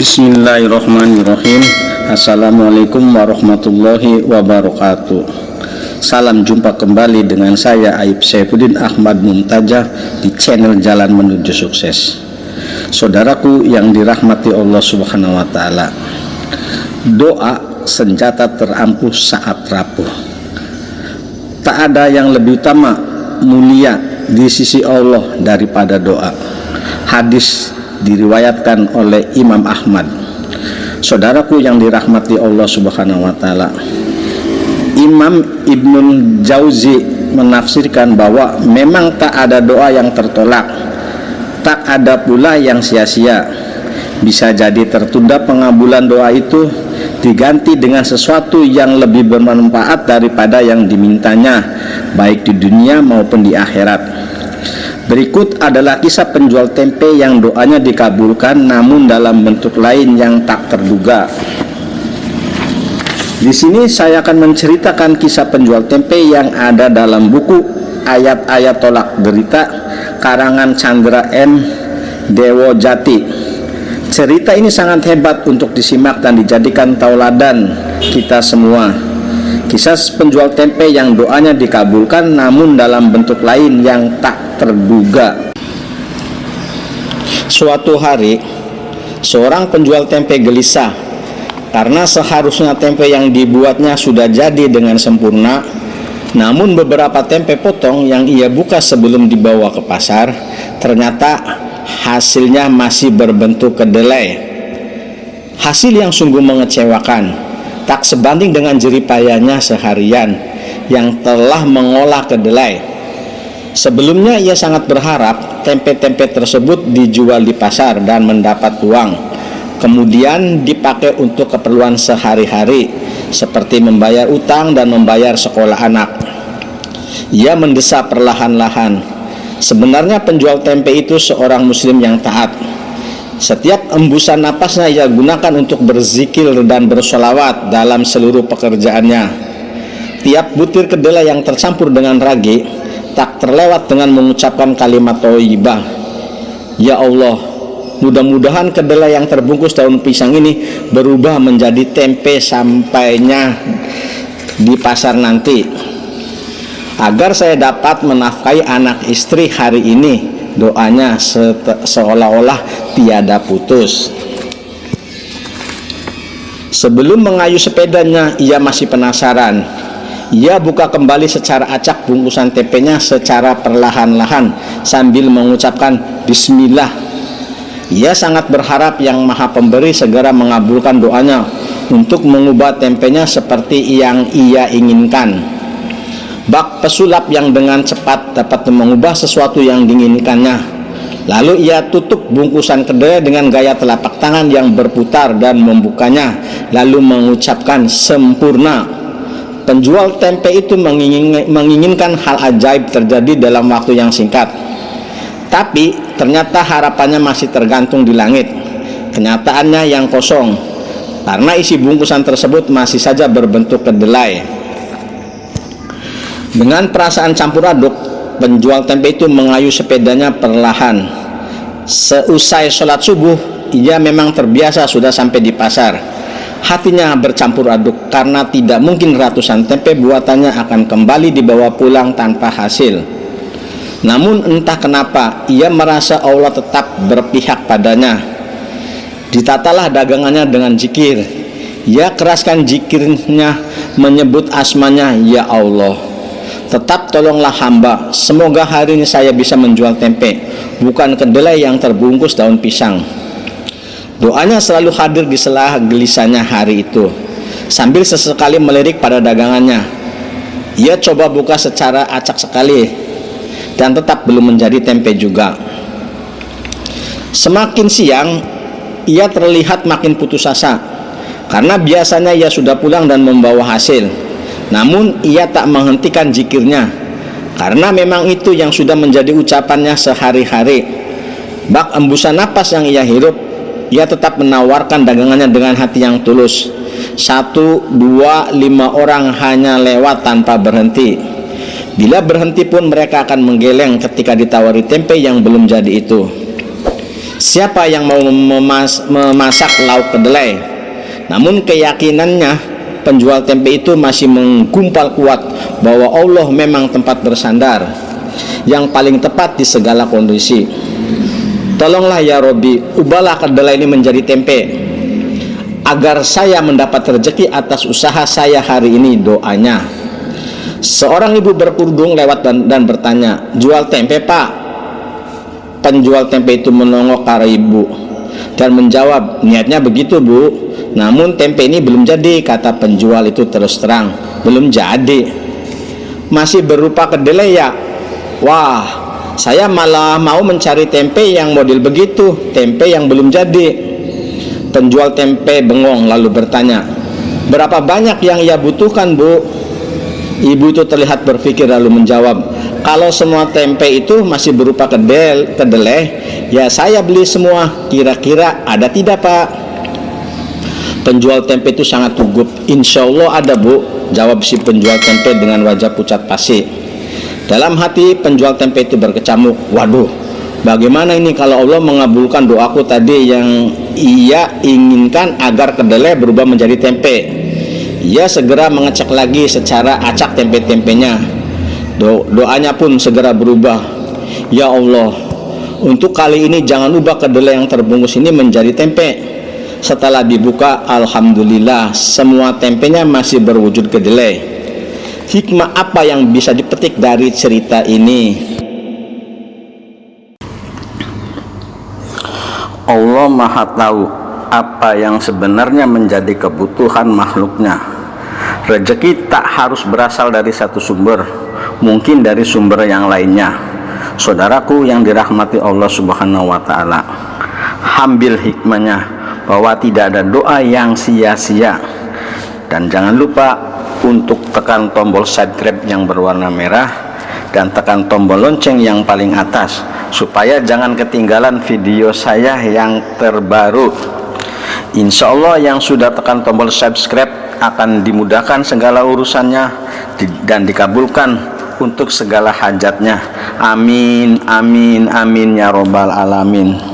Bismillahirrahmanirrahim. Assalamualaikum warahmatullahi wabarakatuh. Salam jumpa kembali dengan saya Aib Saifuddin Ahmad Mumtajah di channel Jalan Menuju Sukses. Saudaraku yang dirahmati Allah Subhanahu wa taala. Doa senjata terampuh saat rapuh. Tak ada yang lebih utama mulia di sisi Allah daripada doa. Hadis diriwayatkan oleh Imam Ahmad. Saudaraku yang dirahmati Allah Subhanahu wa taala, Imam Ibnul Jauzi menafsirkan bahwa memang tak ada doa yang tertolak, tak ada pula yang sia-sia. Bisa jadi tertunda pengabulan doa itu diganti dengan sesuatu yang lebih bermanfaat daripada yang dimintanya, baik di dunia maupun di akhirat. Berikut adalah kisah penjual tempe yang doanya dikabulkan namun dalam bentuk lain yang tak terduga. Di sini saya akan menceritakan kisah penjual tempe yang ada dalam buku Ayat-ayat Tolak Derita karangan Chandra M. Dewojati. Cerita ini sangat hebat untuk disimak dan dijadikan tauladan kita semua. Kisah penjual tempe yang doanya dikabulkan namun dalam bentuk lain yang tak terduga. Suatu hari, seorang penjual tempe gelisah karena seharusnya tempe yang dibuatnya sudah jadi dengan sempurna, namun beberapa tempe potong yang ia buka sebelum dibawa ke pasar ternyata hasilnya masih berbentuk kedelai. Hasil yang sungguh mengecewakan, tak sebanding dengan jeripayanya seharian yang telah mengolah kedelai. Sebelumnya ia sangat berharap tempe-tempe tersebut dijual di pasar dan mendapat uang, kemudian dipakai untuk keperluan sehari-hari seperti membayar utang dan membayar sekolah anak. Ia mendesah perlahan-lahan. Sebenarnya penjual tempe itu seorang muslim yang taat. Setiap embusan napasnya ia gunakan untuk berzikir dan bersolawat dalam seluruh pekerjaannya. Tiap butir kedelai yang tercampur dengan ragi tak terlewat dengan mengucapkan kalimat thayyibah. Ya Allah, mudah-mudahan kedelai yang terbungkus daun pisang ini berubah menjadi tempe sampainya di pasar nanti, agar saya dapat menafkahi anak istri hari ini. Doanya seolah-olah tiada putus. Sebelum mengayuh sepedanya, ia masih penasaran. Ia buka kembali secara acak bungkusan tempenya secara perlahan-lahan sambil mengucapkan bismillah. Ia sangat berharap Yang Maha Pemberi segera mengabulkan doanya untuk mengubah tempenya seperti yang ia inginkan. Bak pesulap yang dengan cepat dapat mengubah sesuatu yang diinginkannya. Lalu ia tutup bungkusan kedelai dengan gaya telapak tangan yang berputar dan membukanya, lalu mengucapkan sempurna. Penjual tempe itu menginginkan hal ajaib terjadi dalam waktu yang singkat. Tapi ternyata harapannya masih tergantung di langit. Kenyataannya yang kosong, karena isi bungkusan tersebut masih saja berbentuk kedelai. Dengan perasaan campur aduk, penjual tempe itu mengayuh sepedanya perlahan. Seusai sholat subuh, ia memang terbiasa sudah sampai di pasar. Hatinya bercampur aduk karena tidak mungkin ratusan tempe buatannya akan kembali dibawa pulang tanpa hasil. Namun entah kenapa ia merasa Allah tetap berpihak padanya. Ditatalah dagangannya dengan zikir. Ia keraskan zikirnya menyebut asmanya, ya Allah, tetap tolonglah hamba. Semoga hari ini saya bisa menjual tempe, bukan kedelai yang terbungkus daun pisang. Doanya selalu hadir di sela gelisahnya hari itu. Sambil sesekali melirik pada dagangannya, ia coba buka secara acak sekali dan tetap belum menjadi tempe juga. Semakin siang, ia terlihat makin putus asa karena biasanya ia sudah pulang dan membawa hasil. Namun ia tak menghentikan zikirnya karena memang itu yang sudah menjadi ucapannya sehari-hari. Bak embusan napas yang ia hirup, ia tetap menawarkan dagangannya dengan hati yang tulus. 1, 2, 5 orang hanya lewat tanpa berhenti. Bila berhenti pun mereka akan menggeleng ketika ditawari tempe yang belum jadi itu. siapa yang mau memasak lauk kedelai. Namun keyakinannya penjual tempe itu masih menggumpal kuat bahwa Allah memang tempat bersandar yang paling tepat di segala kondisi. Tolonglah ya Robbi, ubahlah kedelai ini menjadi tempe agar saya mendapat rezeki atas usaha saya hari ini, doanya. Seorang ibu berkerudung lewat dan bertanya, jual tempe Pak? Penjual tempe itu menongok ke arah ibu dan menjawab, niatnya begitu Bu, namun tempe ini belum jadi. Kata penjual itu terus terang, belum jadi. Masih berupa kedelai ya? Wah, saya malah mau mencari tempe yang model begitu, tempe yang belum jadi. Penjual tempe bengong lalu bertanya, berapa banyak yang ia butuhkan Bu? Ibu itu terlihat berpikir lalu menjawab, kalau semua tempe itu masih berupa kedelai, ya saya beli semua. Kira-kira ada tidak Pak? Penjual tempe itu sangat gugup. Insya Allah ada Bu, jawab si penjual tempe dengan wajah pucat pasi. Dalam hati penjual tempe itu berkecamuk, waduh, bagaimana ini kalau Allah mengabulkan doaku tadi yang ia inginkan agar kedelai berubah menjadi tempe. Ia segera mengecek lagi secara acak tempe-tempenya. Doanya pun segera berubah. Ya Allah, untuk kali ini jangan ubah kedelai yang terbungkus ini menjadi tempe. Setelah dibuka, alhamdulillah semua tempenya masih berwujud kedelai. Hikmah apa yang bisa dipetik dari cerita ini? Allah Maha Tahu apa yang sebenarnya menjadi kebutuhan makhluknya. Rezeki tak harus berasal dari satu sumber, mungkin dari sumber yang lainnya. Saudaraku yang dirahmati Allah Subhanahu wa Ta'ala, ambil hikmahnya bahwa tidak ada doa yang sia-sia. Dan jangan lupa untuk tekan tombol subscribe yang berwarna merah dan tekan tombol lonceng yang paling atas supaya jangan ketinggalan video saya yang terbaru. Insya Allah yang sudah tekan tombol subscribe akan dimudahkan segala urusannya dan dikabulkan untuk segala hajatnya. Amin, amin, amin ya robbal alamin.